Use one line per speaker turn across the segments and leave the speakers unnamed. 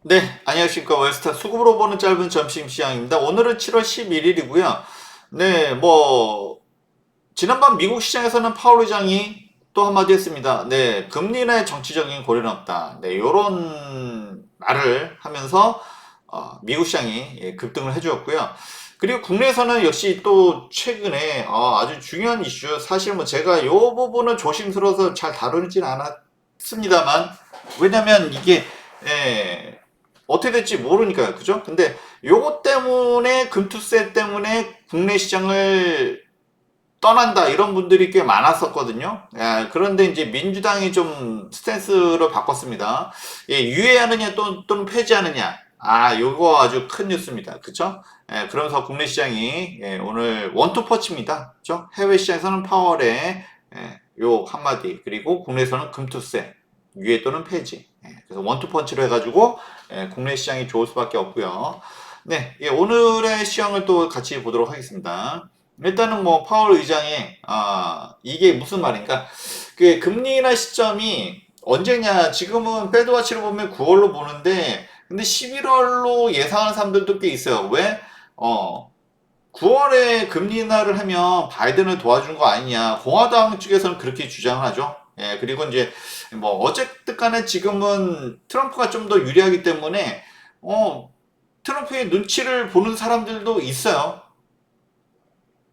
네, 안녕하십니까. 웨스타 수급으로 보는 짧은 점심 시장입니다. 오늘은 7월 11일이고요. 네, 지난밤 미국 시장에서는 파월 의장이 또 한마디 했습니다. 네, 금리 인하의 정치적인 고려는 없다. 네, 요런 말을 하면서, 미국 시장이 급등을 해주었고요. 그리고 국내에서는 역시 또 최근에 아주 중요한 이슈, 사실 제가 요 부분은 조심스러워서 잘 다루지는 않았습니다만, 왜냐면 이게, 예, 어떻게 될지 모르니까요. 그죠? 근데 요것 때문에 금투세 때문에 국내 시장을 떠난다 이런 분들이 꽤 많았었거든요. 그런데 이제 민주당이 좀 스탠스를 바꿨습니다. 유예하느냐 또는 폐지하느냐. 요거 아주 큰 뉴스입니다. 그쵸? 그러면서 국내 시장이 오늘 원투퍼치입니다. 그죠? 해외 시장에서는 파월의 요 한마디, 그리고 국내에서는 금투세 유예 또는 폐지. 그래서 원투펀치로 해가지고 국내 시장이 좋을 수밖에 없고요. 네, 오늘의 시황을 또 같이 보도록 하겠습니다. 일단은 파월 의장의 이게 무슨 말인가? 그 금리 인하 시점이 언제냐? 지금은 패드 와치로 보면 9월로 보는데, 근데 11월로 예상하는 사람들도 꽤 있어요. 왜? 9월에 금리 인하를 하면 바이든을 도와준 거 아니냐? 공화당 쪽에서는 그렇게 주장을 하죠. 그리고 이제 어쨌든 간에 지금은 트럼프가 좀 더 유리하기 때문에 트럼프의 눈치를 보는 사람들도 있어요.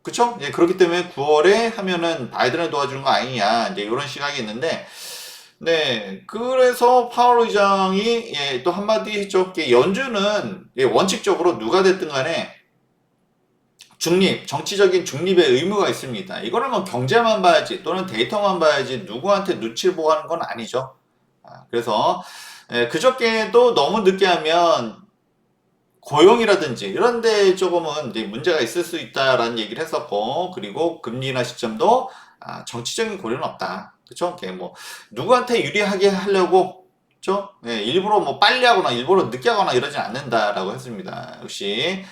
그쵸? 그렇기 때문에 9월에 하면은 바이든을 도와주는 거 아니냐, 이제 이런 시각이 있는데, 네, 그래서 파월 의장이 또 한마디 했죠. 연준은 원칙적으로 누가 됐든 간에 정치적인 중립의 의무가 있습니다. 이거는 경제만 봐야지, 또는 데이터만 봐야지, 누구한테 눈치를 보고 하는 건 아니죠. 그래서, 그저께도 너무 늦게 하면 고용이라든지 이런 데 조금은 이제 문제가 있을 수 있다라는 얘기를 했었고, 그리고 금리 인하 시점도 정치적인 고려는 없다. 그쵸? 누구한테 유리하게 하려고, 그쵸? 일부러 빨리 하거나 일부러 늦게 하거나 이러진 않는다라고 했습니다. 역시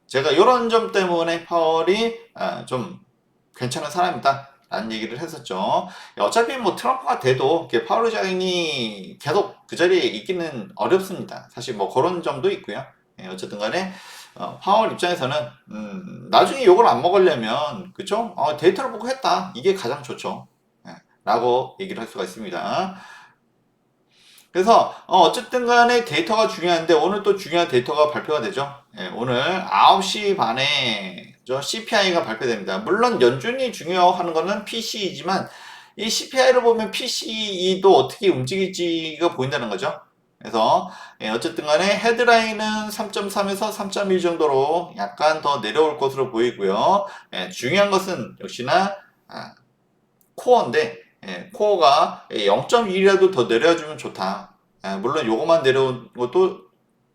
제가 이런 점 때문에 파월이 좀 괜찮은 사람이다 라는 얘기를 했었죠. 어차피 트럼프가 돼도 파월 의장이 계속 그 자리에 있기는 어렵습니다. 사실 그런 점도 있고요. 어쨌든 간에 파월 입장에서는 나중에 욕을 안 먹으려면, 그쵸? 데이터를 보고 했다, 이게 가장 좋죠. 라고 얘기를 할 수가 있습니다. 그래서 어쨌든 간에 데이터가 중요한데, 오늘 또 중요한 데이터가 발표가 되죠. 오늘 9시 반에 CPI가 발표됩니다. 물론 연준이 중요하는 거는 PC이지만 이 CPI를 보면 PCE도 어떻게 움직일지가 보인다는 거죠. 그래서 어쨌든 간에 헤드라인은 3.3에서 3.1 정도로 약간 더 내려올 것으로 보이고요. 중요한 것은 역시나 코어인데, 코어가 0.1이라도 더 내려주면 좋다. 물론 요것만 내려온 것도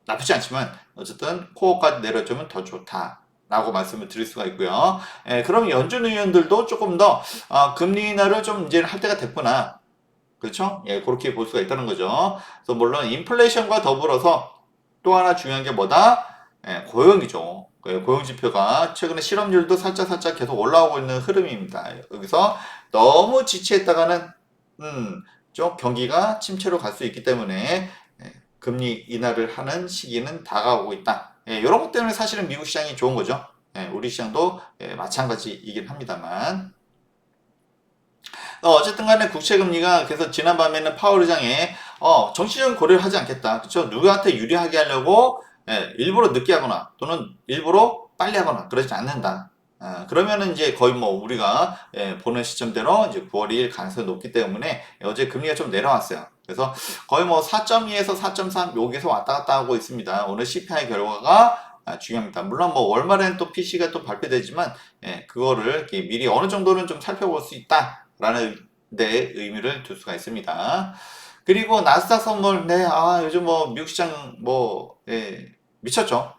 나쁘지 않지만 어쨌든 코어까지 내려주면 더 좋다 라고 말씀을 드릴 수가 있고요. 그럼 연준 의원들도 조금 더 금리 인하를 좀 이제 할 때가 됐구나, 그렇죠? 그렇게 볼 수가 있다는 거죠. 그래서 물론 인플레이션과 더불어서 또 하나 중요한 게 뭐다? 고용이죠. 고용 지표가 최근에 실업률도 살짝 계속 올라오고 있는 흐름입니다. 여기서 너무 지치했다가는 좀 경기가 침체로 갈 수 있기 때문에 금리 인하를 하는 시기는 다가오고 있다. 이런 것 때문에 사실은 미국 시장이 좋은 거죠. 우리 시장도 마찬가지이긴 합니다만. 어쨌든 간에 국채금리가, 그래서 지난밤에는 파월 의장이 정치적인 고려를 하지 않겠다. 그쵸? 누구한테 유리하게 하려고 일부러 늦게 하거나 또는 일부러 빨리 하거나 그러지 않는다. 그러면은 이제 거의 우리가 보는 시점대로 이제 9월 2일 가능성이 높기 때문에 어제 금리가 좀 내려왔어요. 그래서 거의 4.2에서 4.3 여기서 왔다 갔다 하고 있습니다. 오늘 CPI 결과가 중요합니다. 물론 월말에는 또 PC가 또 발표되지만 그거를 미리 어느 정도는 좀 살펴볼 수 있다라는 데 의미를 둘 수가 있습니다. 그리고 나스닥 선물, 네, 요즘 미국 시장 미쳤죠.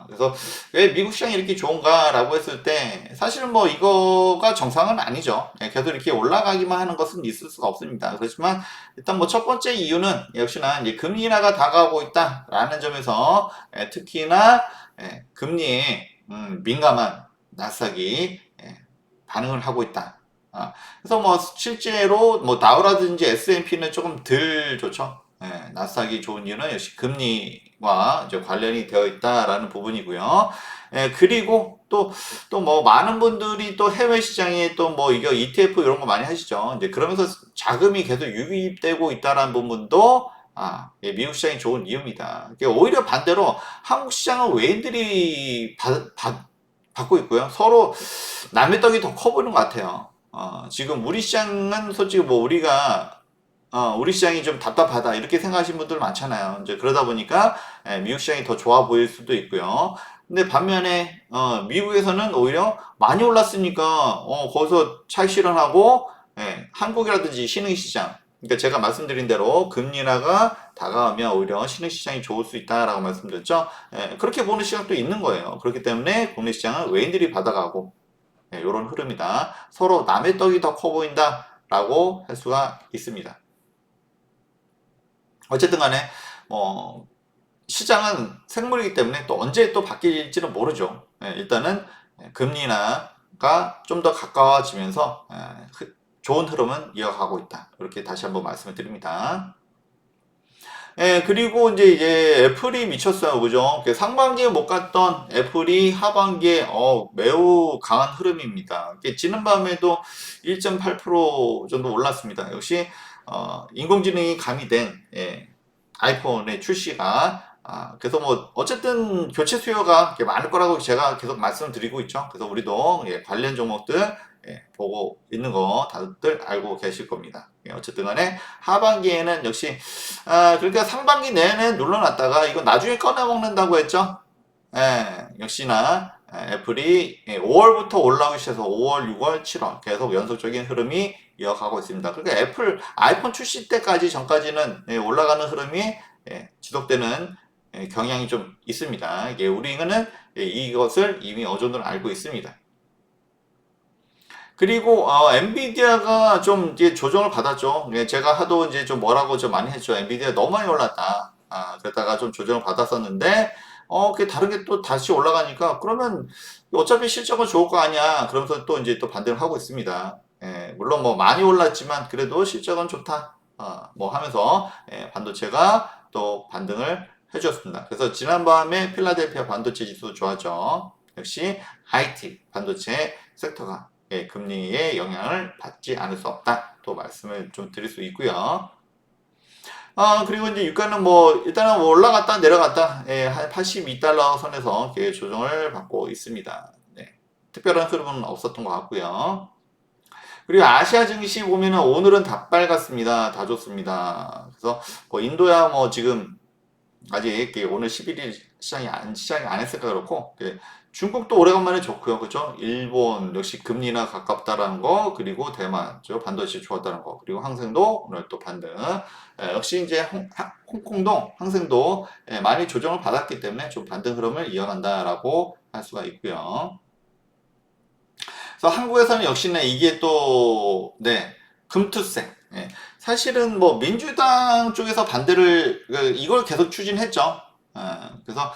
그래서 왜 미국 시장이 이렇게 좋은가라고 했을 때 사실은 이거가 정상은 아니죠. 계속 이렇게 올라가기만 하는 것은 있을 수가 없습니다. 그렇지만 일단 첫 번째 이유는 역시나 이제 금리 인하가 다가오고 있다라는 점에서 특히나 금리에 민감한 나스닥이 반응을 하고 있다. 그래서 실제로 다우라든지 S&P는 조금 덜 좋죠. 나스닥이 좋은 이유는 역시 금리와 이제 관련이 되어 있다라는 부분이고요. 그리고 또 뭐 많은 분들이 또 해외 시장에 또 뭐 이거 ETF 이런 거 많이 하시죠. 이제 그러면서 자금이 계속 유입되고 있다라는 부분도 미국 시장이 좋은 이유입니다. 오히려 반대로 한국 시장은 외인들이 받고 있고요. 서로 남의 떡이 더 커 보이는 것 같아요. 지금 우리 시장은 솔직히 뭐 우리 시장이 좀 답답하다 이렇게 생각하시는 분들 많잖아요. 이제 그러다 보니까 미국 시장이 더 좋아 보일 수도 있고요. 근데 반면에 미국에서는 오히려 많이 올랐으니까 거기서 차익 실현하고 한국이라든지 신흥시장, 그러니까 제가 말씀드린 대로 금리 인하가 다가오면 오히려 신흥시장이 좋을 수 있다라고 말씀드렸죠. 그렇게 보는 시각도 있는 거예요. 그렇기 때문에 국내 시장은 외인들이 받아가고 이런 흐름이다. 서로 남의 떡이 더 커 보인다라고 할 수가 있습니다. 어쨌든 간에 시장은 생물이기 때문에 또 언제 또 바뀔지는 모르죠. 일단은 금리 인하가 좀 더 가까워지면서 좋은 흐름은 이어가고 있다. 이렇게 다시 한번 말씀을 드립니다. 그리고 이제 애플이 미쳤어요. 그죠? 상반기에 못 갔던 애플이 하반기에 매우 강한 흐름입니다. 지난밤에도 1.8% 정도 올랐습니다. 역시 인공지능이 가미된 아이폰의 출시가 그래서 뭐 어쨌든 교체 수요가 많을 거라고 제가 계속 말씀드리고 있죠. 그래서 우리도 관련 종목들 보고 있는 거 다들 알고 계실 겁니다. 어쨌든 간에 하반기에는 역시 그러니까 상반기 내내 눌러놨다가 이거 나중에 꺼내 먹는다고 했죠. 역시나 애플이 5월부터 올라오기 시작해서 5월, 6월, 7월 계속 연속적인 흐름이 이어가고 있습니다. 그러니까 애플 아이폰 출시 때까지 전까지는 올라가는 흐름이 지속되는 경향이 좀 있습니다. 우리는 이것을 이미 어느 정도 알고 있습니다. 그리고 엔비디아가 좀 이제 조정을 받았죠. 제가 하도 이제 좀 뭐라고 좀 많이 했죠. 엔비디아 너무 많이 올랐다. 그러다가 좀 조정을 받았었는데 그 다른 게 또 다시 올라가니까 그러면 어차피 실적은 좋을 거 아니야. 그러면서 또 이제 또 반등을 하고 있습니다. 물론 뭐 많이 올랐지만 그래도 실적은 좋다. 뭐 하면서 반도체가 또 반등을 해주었습니다. 그래서 지난밤에 필라델피아 반도체 지수 좋았죠. 역시 IT 반도체 섹터가 금리의 영향을 받지 않을 수 없다. 또 말씀을 좀 드릴 수 있고요. 그리고 이제 유가는 뭐 일단은 뭐 올라갔다 내려갔다 한 82달러 선에서 조정을 받고 있습니다. 특별한 흐름은 없었던 것 같고요. 그리고 아시아 증시 보면은 오늘은 다 빨갛습니다. 다 좋습니다. 그래서 뭐 인도야 뭐 지금 아직 오늘 11일 시장이 안 했을까 그렇고 중국도 오래간만에 좋고요. 그죠? 일본 역시 금리나 가깝다라는 거, 그리고 대만, 반도체 좋았다는 거, 그리고 항생도 오늘 또 반등. 역시 이제 홍콩도, 항생도 많이 조정을 받았기 때문에 좀 반등 흐름을 이어간다라고 할 수가 있고요. 그래서 한국에서는 역시나 이게 또, 금투세. 사실은 뭐 민주당 쪽에서 반대를, 이걸 계속 추진했죠. 그래서,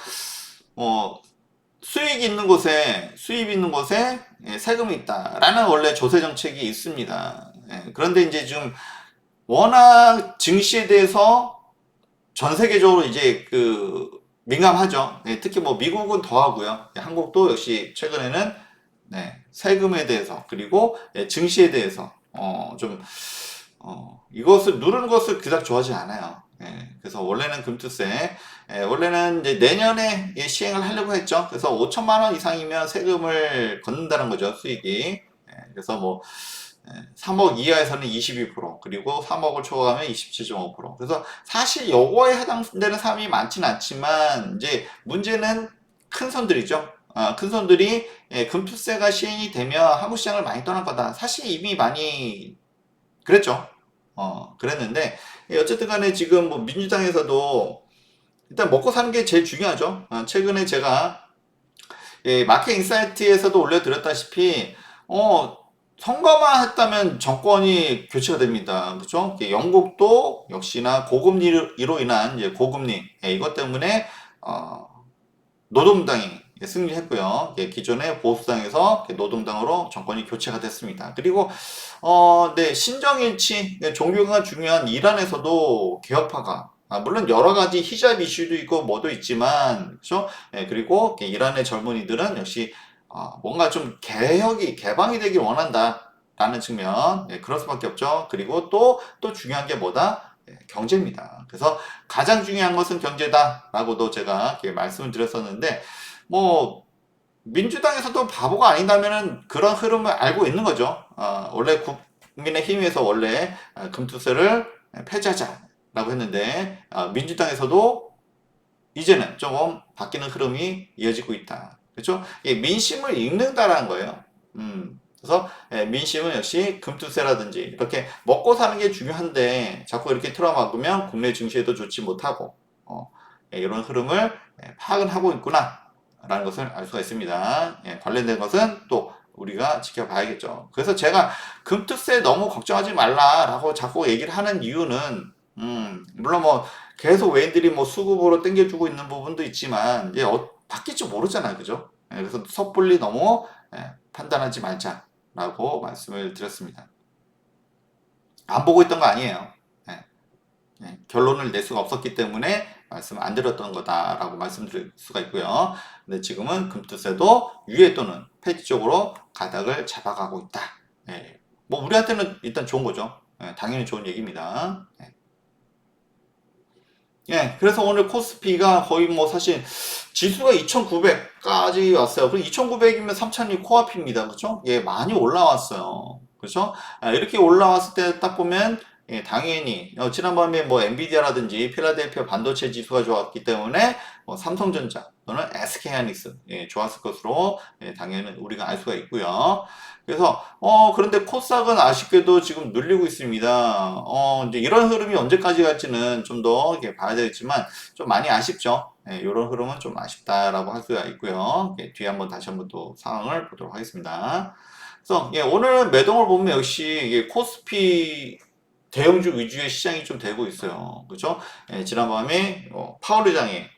수익 있는 곳에 수입 있는 곳에 세금이 있다라는 원래 조세 정책이 있습니다. 그런데 이제 지금 워낙 증시에 대해서 전 세계적으로 이제 민감하죠. 특히 뭐 미국은 더하고요. 한국도 역시 최근에는 세금에 대해서 그리고 증시에 대해서 좀 이것을 누르는 것을 그닥 좋아하지 않아요. 그래서 원래는 금투세, 원래는 이제 내년에 시행을 하려고 했죠. 그래서 5천만 원 이상이면 세금을 걷는다는 거죠, 수익이. 그래서 뭐 3억 이하에서는 22%, 그리고 3억을 초과하면 27.5%. 그래서 사실 요거에 해당되는 사람이 많지는 않지만 이제 문제는 큰 손들이죠. 큰 손들이 금투세가 시행이 되면 한국 시장을 많이 떠날 거다. 사실 이미 많이 그랬죠. 그랬는데 어쨌든 간에 지금 뭐 민주당에서도 일단 먹고 사는 게 제일 중요하죠. 최근에 제가 마켓 인사이트에서도 올려드렸다시피 선거만 했다면 정권이 교체가 됩니다. 그렇죠? 영국도 역시나 고금리로 인한 고금리 이것 때문에 노동당이 승리했고요. 기존의 보수당에서 노동당으로 정권이 교체가 됐습니다. 그리고 네, 신정일치, 종교가 중요한 이란에서도 개혁파가 물론 여러 가지 히잡 이슈도 있고 뭐도 있지만 그렇죠? 그리고 이란의 젊은이들은 역시 뭔가 좀 개방이 되길 원한다라는 측면, 그럴 수밖에 없죠. 그리고 또 중요한 게 뭐다? 경제입니다. 그래서 가장 중요한 것은 경제다라고도 제가 말씀을 드렸었는데 뭐 민주당에서도 바보가 아니다면은 그런 흐름을 알고 있는 거죠. 원래 국민의힘에서 원래 금투세를 폐지하자라고 했는데 민주당에서도 이제는 조금 바뀌는 흐름이 이어지고 있다. 그렇죠? 민심을 읽는다라는 거예요. 그래서 민심은 역시 금투세라든지 이렇게 먹고 사는 게 중요한데 자꾸 이렇게 틀어막으면 국내 증시에도 좋지 못하고 이런 흐름을 파악은 하고 있구나 라는 것을 알 수가 있습니다. 관련된 것은 또 우리가 지켜봐야겠죠. 그래서 제가 금투세 너무 걱정하지 말라라고 자꾸 얘기를 하는 이유는 물론 뭐 계속 외인들이 뭐 수급으로 땡겨주고 있는 부분도 있지만 이제 바뀔지 모르잖아요, 그죠? 그래서 섣불리 너무 판단하지 말자라고 말씀을 드렸습니다. 안 보고 있던 거 아니에요. 결론을 낼 수가 없었기 때문에 말씀 안 드렸던 거다라고 말씀드릴 수가 있고요. 근데 지금은 금투세도 유예 또는 폐지 쪽으로 가닥을 잡아가고 있다. 뭐 우리한테는 일단 좋은 거죠. 당연히 좋은 얘기입니다. 그래서 오늘 코스피가 거의 뭐 사실 지수가 2,900까지 왔어요. 그리고 2,900이면 3,000이 코앞입니다. 그렇죠? 많이 올라왔어요. 그렇죠? 이렇게 올라왔을 때 딱 보면 당연히 지난번에 뭐 엔비디아라든지 필라델피아 반도체 지수가 좋았기 때문에 뭐 삼성전자 또는 SK하이닉스 좋았을 것으로 당연히 우리가 알 수가 있고요. 그래서 그런데 코스닥은 아쉽게도 지금 눌리고 있습니다. 이제 이런 흐름이 언제까지 갈지는 좀 더 봐야 되겠지만 좀 많이 아쉽죠. 이런 흐름은 좀 아쉽다라고 할 수가 있고요. 뒤에 한번 다시 한번 또 상황을 보도록 하겠습니다. 그래서 오늘 매동을 보면 역시 코스피 대형주 위주의 시장이 좀 되고 있어요. 그렇죠? 지난밤에 파월 의장의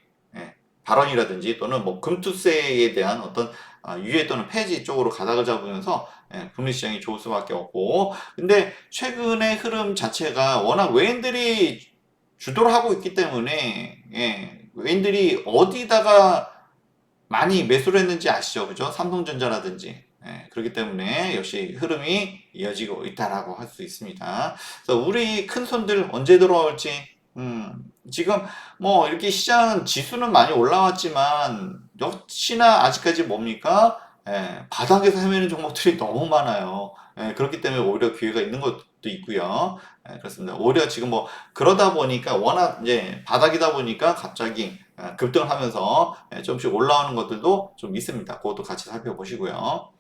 발언이라든지 또는 뭐 금투세에 대한 어떤 유예 또는 폐지 쪽으로 가닥을 잡으면서 금리 시장이 좋을 수밖에 없고, 근데 최근의 흐름 자체가 워낙 외인들이 주도를 하고 있기 때문에 외인들이 어디다가 많이 매수를 했는지 아시죠? 그죠? 삼성전자라든지. 그렇기 때문에 역시 흐름이 이어지고 있다라고 할 수 있습니다. 그래서 우리 큰 손들 언제 들어올지, 지금 뭐 이렇게 시장 지수는 많이 올라왔지만 역시나 아직까지 뭡니까? 바닥에서 헤매는 종목들이 너무 많아요. 그렇기 때문에 오히려 기회가 있는 것도 있고요. 그렇습니다. 오히려 지금 뭐 그러다 보니까 워낙 이제 바닥이다 보니까 갑자기 급등을 하면서 조금씩 올라오는 것들도 좀 있습니다. 그것도 같이 살펴보시고요.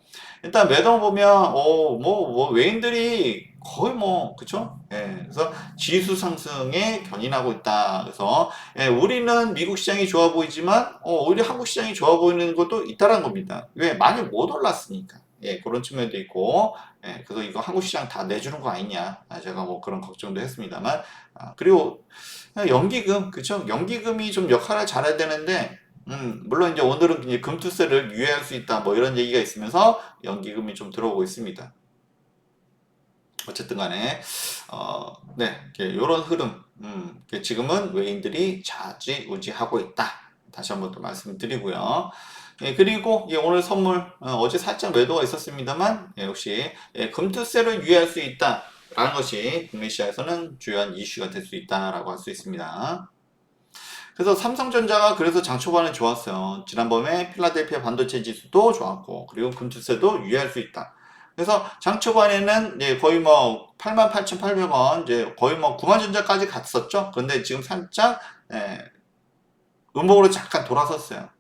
일단 매동 보면 뭐 외인들이 거의 뭐 그쵸? 그래서 지수 상승에 견인하고 있다. 그래서 우리는 미국 시장이 좋아 보이지만 오히려 한국 시장이 좋아 보이는 것도 있다는 겁니다. 왜? 많이 못 올랐으니까. 그런 측면도 있고, 그래서 이거 한국 시장 다 내주는 거 아니냐. 제가 뭐 그런 걱정도 했습니다만, 그리고 연기금, 그쵸? 연기금이 좀 역할을 잘해야 되는데, 물론 이제 오늘은 이제 금투세를 유예할 수 있다, 뭐 이런 얘기가 있으면서 연기금이 좀 들어오고 있습니다. 어쨌든 간에, 네, 이런 흐름, 지금은 외인들이 좌지우지하고 있다. 다시 한번 또 말씀드리고요. 그리고 오늘 선물, 어제 살짝 매도가 있었습니다만, 역시 금투세를 유예할 수 있다. 라는 것이 국내 시장에서는 주요한 이슈가 될 수 있다라고 할 수 있습니다. 그래서 삼성전자가 그래서 장 초반에 좋았어요. 지난번에 필라델피아 반도체 지수도 좋았고, 그리고 금투세도 유예할 수 있다. 그래서 장 초반에는 거의 뭐 88,800원, 이제 거의 뭐 9만전자까지 갔었죠. 그런데 지금 살짝 음봉으로 잠깐 돌아섰어요.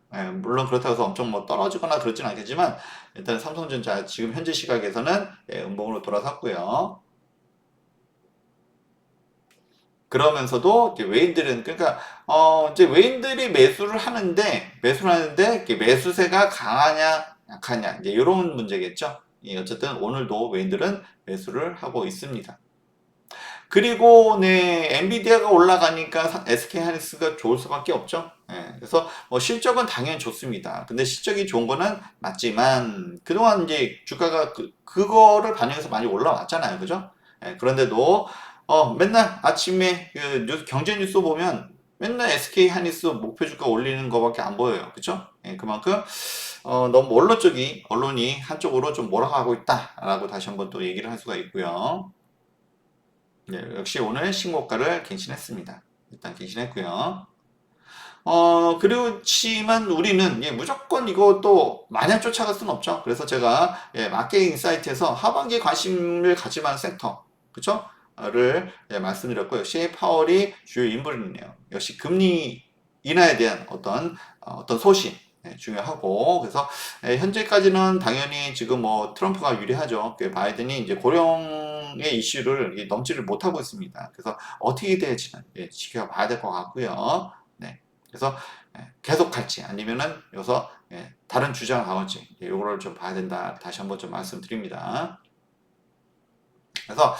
물론 그렇다고 해서 엄청 뭐 떨어지거나 그렇진 않겠지만 일단 삼성전자 지금 현재 시각에서는 음봉으로 돌아섰고요. 그러면서도 이제 외인들은 그러니까 이제 외인들이 매수를 하는데 매수세가 강하냐 약하냐 이제 이런 문제겠죠. 어쨌든 오늘도 외인들은 매수를 하고 있습니다. 그리고 네, 엔비디아가 올라가니까 SK 하이닉스가 좋을 수밖에 없죠. 예, 그래서 뭐 실적은 당연히 좋습니다. 근데 실적이 좋은 거는 맞지만 그동안 이제 주가가 그거를 반영해서 많이 올라왔잖아요. 그죠? 예, 그런데도 맨날 아침에 그 경제 뉴스 보면 맨날 SK 하이닉스 목표 주가 올리는 거밖에 안 보여요. 그죠? 예, 그만큼 너무 언론이 한쪽으로 좀 몰아가고 있다라고 다시 한번 또 얘기를 할 수가 있고요. 네, 역시 오늘 신고가를 갱신했습니다. 일단 갱신했고요. 그렇지만 우리는 예, 무조건 이것도 마냥 쫓아갈 수는 없죠. 그래서 제가 예, 마케팅 사이트에서 하반기에 관심을 가질 만한 섹터, 그쵸? 를 예, 말씀드렸고, 역시 파월이 주요 인물이네요. 역시 금리 인하에 대한 어떤 소식, 예, 중요하고, 그래서 예, 현재까지는 당연히 지금 뭐 트럼프가 유리하죠. 그 바이든이 이제 고령의 이슈를 넘지를 못하고 있습니다. 그래서 어떻게 될지는 예, 지켜봐야 될 것 같고요. 네. 그래서 예, 계속 갈지 아니면은 여기서 예, 다른 주장을 나올지 이거를 좀 봐야 된다. 다시 한번 좀 말씀드립니다. 그래서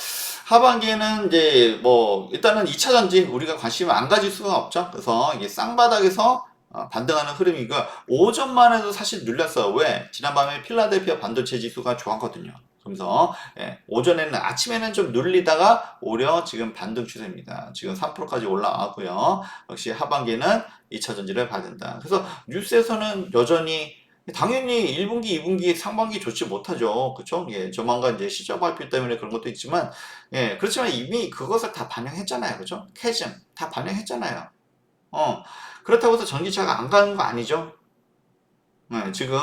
하반기에는 이제 뭐 일단은 2차 전지 우리가 관심을 안 가질 수가 없죠. 그래서 이게 쌍바닥에서 반등하는 흐름이고 오전만 해도 사실 눌렸어요. 왜? 지난밤에 필라델피아 반도체 지수가 좋았거든요. 그래서 예, 오전에는 아침에는 좀 눌리다가 오히려 지금 반등 추세입니다. 지금 3%까지 올라왔고요. 역시 하반기에는 2차 전지를 봐야 된다. 그래서 뉴스에서는 여전히 당연히 1분기, 2분기, 상반기 좋지 못하죠. 그쵸? 예, 조만간 이제 시장 발표 때문에 그런 것도 있지만, 예, 그렇지만 이미 그것을 다 반영했잖아요. 그죠? 캐즘, 다 반영했잖아요. 어, 그렇다고 해서 전기차가 안 가는 거 아니죠? 지금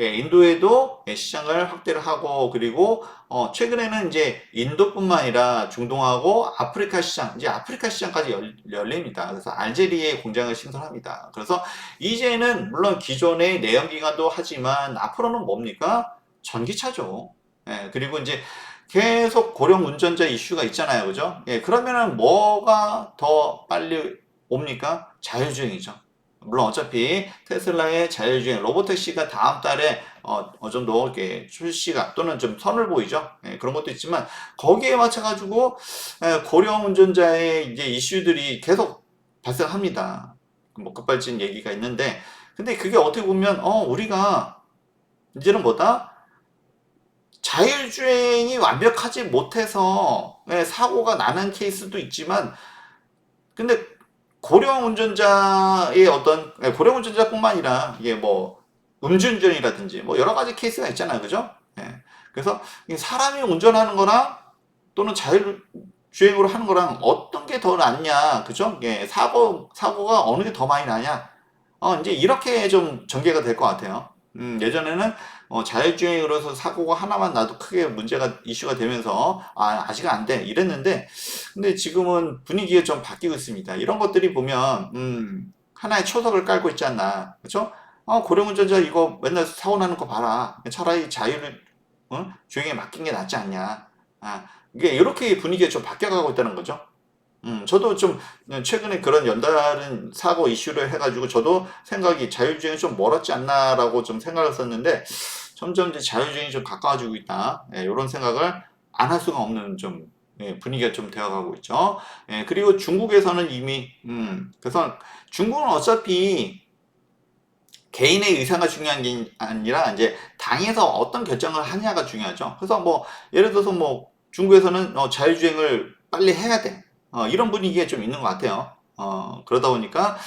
예, 인도에도 예, 시장을 확대를 하고 그리고 최근에는 이제 인도뿐만 아니라 중동하고 아프리카 시장 이제 아프리카 시장까지 열립니다. 그래서 알제리에 공장을 신설합니다. 그래서 이제는 물론 기존의 내연기관도 하지만 앞으로는 뭡니까? 전기차죠. 예, 그리고 이제 계속 고령 운전자 이슈가 있잖아요. 그죠? 예, 그러면은 뭐가 더 빨리 옵니까? 자율주행이죠. 물론 어차피 테슬라의 자율주행 로보택시가 다음 달에 정도 이렇게 출시가 또는 좀 선을 보이죠. 예, 그런 것도 있지만 거기에 맞춰가지고 고령 운전자의 이제 이슈들이 계속 발생합니다. 뭐 급발진 얘기가 있는데 근데 그게 어떻게 보면 우리가 이제는 뭐다? 자율주행이 완벽하지 못해서 사고가 나는 케이스도 있지만 근데 고령 운전자의 고령 운전자뿐만 아니라 이게 뭐 음주운전이라든지 뭐 여러 가지 케이스가 있잖아요, 그죠? 예. 그래서 사람이 운전하는 거랑 또는 자율주행으로 하는 거랑 어떤 게 더 낫냐, 그죠? 예, 사고가 어느 게 더 많이 나냐? 이제 이렇게 좀 전개가 될 것 같아요. 예전에는 자율주행으로서 사고가 하나만 나도 크게 문제가 이슈가 되면서 아직 안 돼 이랬는데 근데 지금은 분위기가 좀 바뀌고 있습니다. 이런 것들이 보면 하나의 초석을 깔고 있지 않나 그렇죠? 고령운전자 이거 맨날 사고 나는 거 봐라. 차라리 자율을 주행에 맡긴 게 낫지 않냐. 이게 이렇게 분위기가 좀 바뀌어가고 있다는 거죠. 저도 좀 최근에 그런 연달은 사고 이슈를 해가지고 저도 생각이 자율주행이 좀 멀었지 않나라고 좀 생각을 했었는데 점점 이제 자율주행이 좀 가까워지고 있다. 예, 이런 생각을 안 할 수가 없는 좀 예, 분위기가 좀 되어가고 있죠. 예, 그리고 중국에서는 이미 그래서 중국은 어차피 개인의 의사가 중요한 게 아니라 이제 당에서 어떤 결정을 하냐가 중요하죠. 그래서 뭐 예를 들어서 뭐 중국에서는 자율주행을 빨리 해야 돼. 이런 분위기가 좀 있는 것 같아요. 그러다 보니까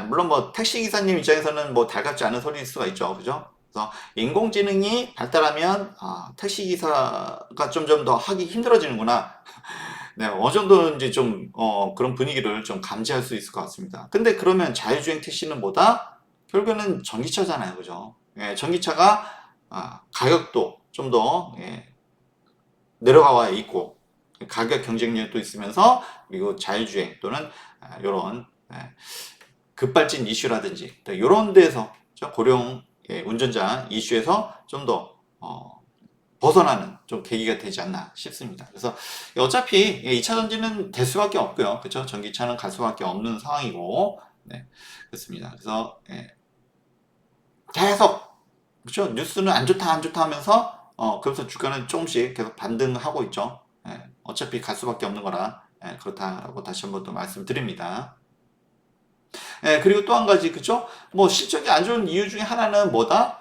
물론 뭐 택시 기사님 입장에서는 뭐 달갑지 않은 소리일 수가 있죠. 그죠? 그래서 인공지능이 발달하면 택시 기사가 점점 더 하기 힘들어지는구나. 네, 어느 정도 이제 좀 그런 분위기를 좀 감지할 수 있을 것 같습니다. 근데 그러면 자율주행 택시는 뭐다? 결국에는 전기차잖아요, 그죠? 예, 전기차가 가격도 좀 더 내려가 있고 가격 경쟁력도 있으면서 그리고 자율주행 또는 이런 급발진 이슈라든지 이런 데서 고령 운전자 이슈에서 좀 더 벗어나는 좀 계기가 되지 않나 싶습니다. 그래서 어차피 2차 전지는 될 수밖에 없고요. 그렇죠? 전기차는 갈 수밖에 없는 상황이고 네, 그렇습니다. 그래서 계속 그렇죠? 뉴스는 안 좋다 안 좋다 하면서 그래서 주가는 조금씩 계속 반등하고 있죠. 어차피 갈 수밖에 없는 거라 그렇다라고 다시 한번 또 말씀드립니다. 그리고 또 한 가지, 그죠? 뭐 실적이 안 좋은 이유 중에 하나는 뭐다?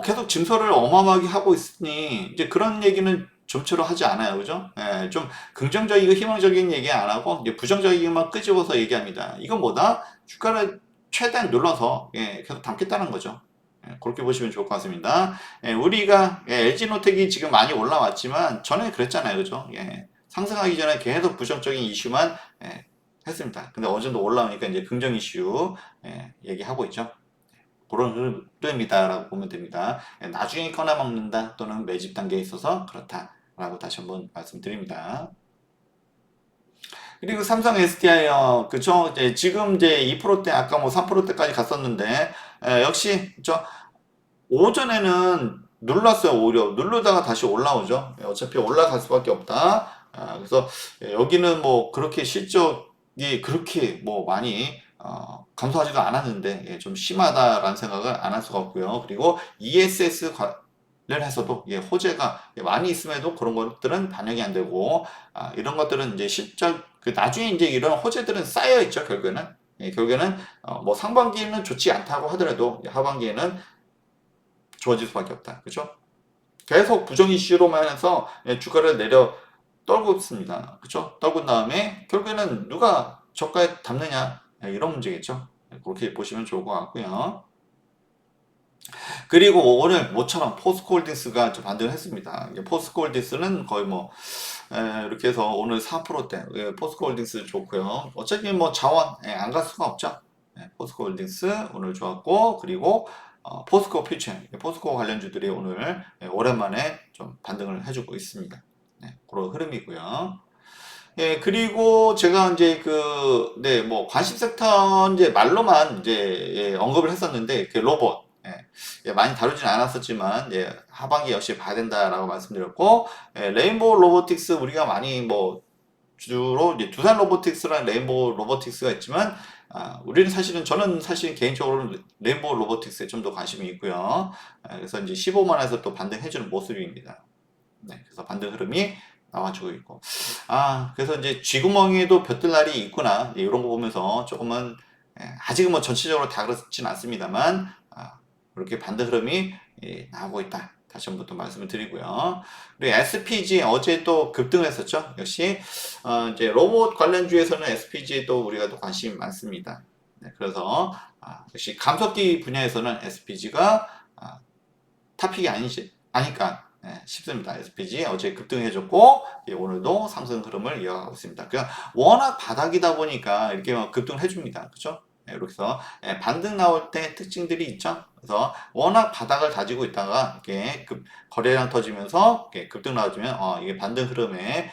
계속 증설을 어마어마하게 하고 있으니 이제 그런 얘기는 좀처럼 하지 않아요, 그죠? 좀 긍정적이고 희망적인 얘기 안 하고 이제 부정적이게만 끄집어서 얘기합니다. 이건 뭐다? 주가를 최대한 눌러서 계속 담겠다는 거죠. 그렇게 보시면 좋을 것 같습니다. 우리가 LG노텍이 지금 많이 올라왔지만 전에 그랬잖아요, 그죠? 상승하기 전에 계속 부정적인 이슈만 했습니다. 근데 어느 정도 올라오니까 이제 긍정 이슈 얘기하고 있죠. 그런 흐름이다라고 보면 됩니다. 나중에 꺼내 먹는다 또는 매집 단계에 있어서 그렇다라고 다시 한번 말씀드립니다. 그리고 삼성 SDI요. 그쵸? 이제 지금 이제 2%대 아까 뭐 3%대까지 갔었는데 역시 저 오전에는 눌렀어요. 오히려 누르다가 다시 올라오죠. 어차피 올라갈 수밖에 없다. 그래서 여기는 뭐 그렇게 실적이 그렇게 뭐 많이 감소하지도 않았는데 좀 심하다라는 생각을 안 할 수가 없고요. 그리고 ESS 관련해서도 호재가 많이 있음에도 그런 것들은 반영이 안 되고 이런 것들은 이제 실적 나중에 이제 이런 호재들은 쌓여 있죠. 결국에는 뭐 상반기에는 좋지 않다고 하더라도 하반기에는 좋아질 수밖에 없다. 그죠? 계속 부정 이슈로만 해서 주가를 내려 떨고 있습니다. 그죠? 떨군 다음에 결국에는 누가 저가에 담느냐 이런 문제겠죠. 그렇게 보시면 좋을 것 같고요. 그리고 오늘 모처럼 포스코홀딩스가 반등을 했습니다. 포스코홀딩스는 거의 뭐 이렇게 해서 오늘 4%대 포스코홀딩스 좋고요. 어차피 뭐 자원 안 갈 수가 없죠. 포스코홀딩스 오늘 좋았고 그리고 포스코 퓨처 포스코 관련주들이 오늘 오랜만에 좀 반등을 해주고 있습니다. 그런 흐름이고요. 그리고 제가 이제 뭐 관심 섹터 이제 말로만 이제 언급을 했었는데 그 로봇 많이 다루진 않았었지만 하반기 역시 봐야 된다라고 말씀드렸고 레인보우 로보틱스 우리가 많이 뭐 주로 이제 두산 로보틱스랑 레인보우 로보틱스가 있지만 우리는 저는 사실 개인적으로 레인보우 로보틱스에 좀 더 관심이 있고요. 그래서 이제 15만원에서 또 반등해주는 모습입니다. 그래서 반등 흐름이 나와주고 있고 그래서 이제 쥐구멍에도 볕들날이 있구나 이런 거 보면서 조금은 아직은 뭐 전체적으로 다 그렇진 않습니다만 이렇게 반등 흐름이 나오고 있다. 다시 한번 또 말씀을 드리고요. 그리고 SPG 어제 또 급등을 했었죠. 역시 이제 로봇 관련주에서는 SPG에 또 우리가 또 관심이 많습니다. 그래서 역시 감속기 분야에서는 SPG가 탑픽이 아닐까 싶습니다. SPG 어제 급등해줬고 오늘도 상승 흐름을 이어가고 있습니다. 그냥 워낙 바닥이다 보니까 이렇게 급등을 해줍니다. 그렇죠? 이렇게 해서 반등 나올 때 특징들이 있죠. 그래서 워낙 바닥을 다지고 있다가 이렇게 거래량 터지면서 이렇게 급등 나와주면 이게 반등 흐름의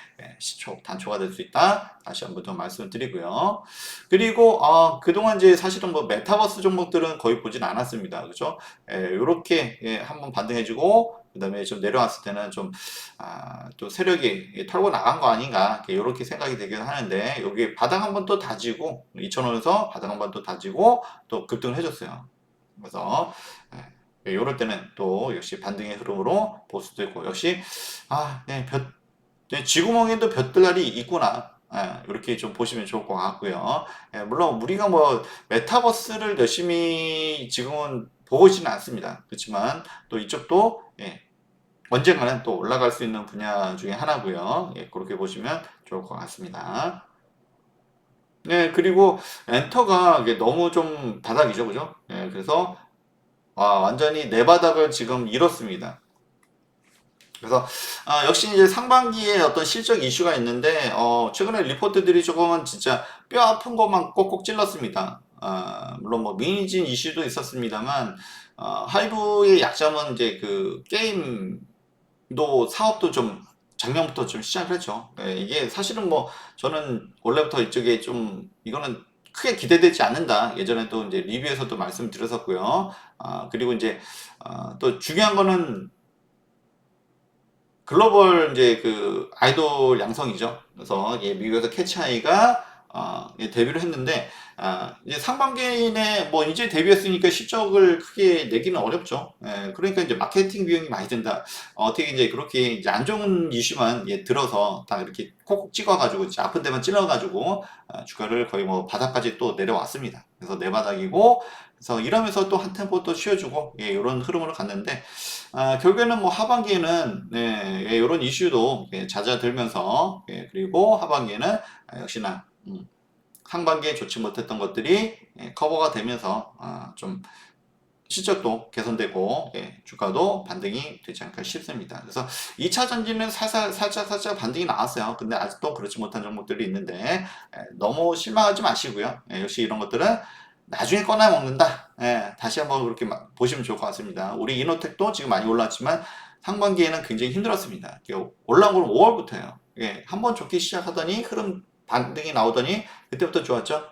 단초가 될 수 있다. 다시 한번 더 말씀을 드리고요. 그리고 그동안 이제 사실은 뭐 메타버스 종목들은 거의 보진 않았습니다. 그렇죠? 이렇게 한번 반등해주고 그 다음에 좀 내려왔을 때는 좀 또 세력이 털고 나간 거 아닌가 이렇게 생각이 되긴 하는데 여기 바닥 한번 또 다지고 2,000원에서 바닥 한번 또 다지고 또 급등을 해줬어요. 그래서 이럴 때는 또 역시 반등의 흐름으로 볼 수도 있고 역시 쥐구멍에도 볕들날이 있구나. 이렇게 좀 보시면 좋을 것 같고요. 물론 우리가 뭐 메타버스를 열심히 지금은 보고 있지는 않습니다. 그렇지만 또 이쪽도 언젠가는 또 올라갈 수 있는 분야 중에 하나고요. 그렇게 보시면 좋을 것 같습니다. 그리고 엔터가 너무 좀 바닥이죠, 그죠? 그래서 완전히 내 바닥을 지금 잃었습니다. 그래서 역시 이제 상반기에 어떤 실적 이슈가 있는데 최근에 리포트들이 조금은 진짜 뼈 아픈 것만 꼭꼭 찔렀습니다. 물론 뭐 미니진 이슈도 있었습니다만 하이브의 약점은 이제 그 게임도 사업도 좀 작년부터 좀 시작을 했죠. 이게 사실은 뭐 저는 원래부터 이쪽에 좀 이거는 크게 기대되지 않는다. 예전에도 이제 리뷰에서도 말씀드렸었고요. 그리고 이제 또 중요한 거는 글로벌 이제 그 아이돌 양성이죠. 그래서 미국에서 캐치아이가 데뷔를 했는데 이제 상반기에 뭐 이제 데뷔했으니까 실적을 크게 내기는 어렵죠. 예, 그러니까 이제 마케팅 비용이 많이 든다. 어떻게 이제 그렇게 이제 안 좋은 이슈만 들어서 다 이렇게 콕콕 찍어가지고 이제 아픈 데만 찔러가지고 주가를 거의 뭐 바닥까지 또 내려왔습니다. 그래서 내바닥이고, 그래서 이러면서 또 한 템포 또 쉬어주고, 예, 이런 흐름으로 갔는데, 결국에는 뭐 하반기에는 이런 이슈도 잦아들면서, 그리고 하반기에는 역시나 상반기에 좋지 못했던 것들이 커버가 되면서 좀 실적도 개선되고 주가도 반등이 되지 않을까 싶습니다. 그래서 2차 전지는 살짝 반등이 나왔어요. 근데 아직도 그렇지 못한 종목들이 있는데 너무 실망하지 마시고요. 역시 이런 것들은 나중에 꺼내 먹는다. 다시 한번 그렇게 보시면 좋을 것 같습니다. 우리 이노텍도 지금 많이 올랐지만 상반기에는 굉장히 힘들었습니다. 올라온 건 5월부터예요. 한번 좋게 시작하더니 흐름 반등이 나오더니 그때부터 좋았죠.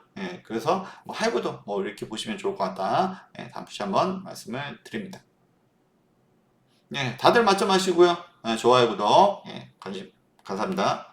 그래서 뭐 할부도 뭐 이렇게 보시면 좋을 것 같다. 다시 한번 말씀을 드립니다. 다들 만점하시고요. 좋아요, 구독, 관심 감사합니다.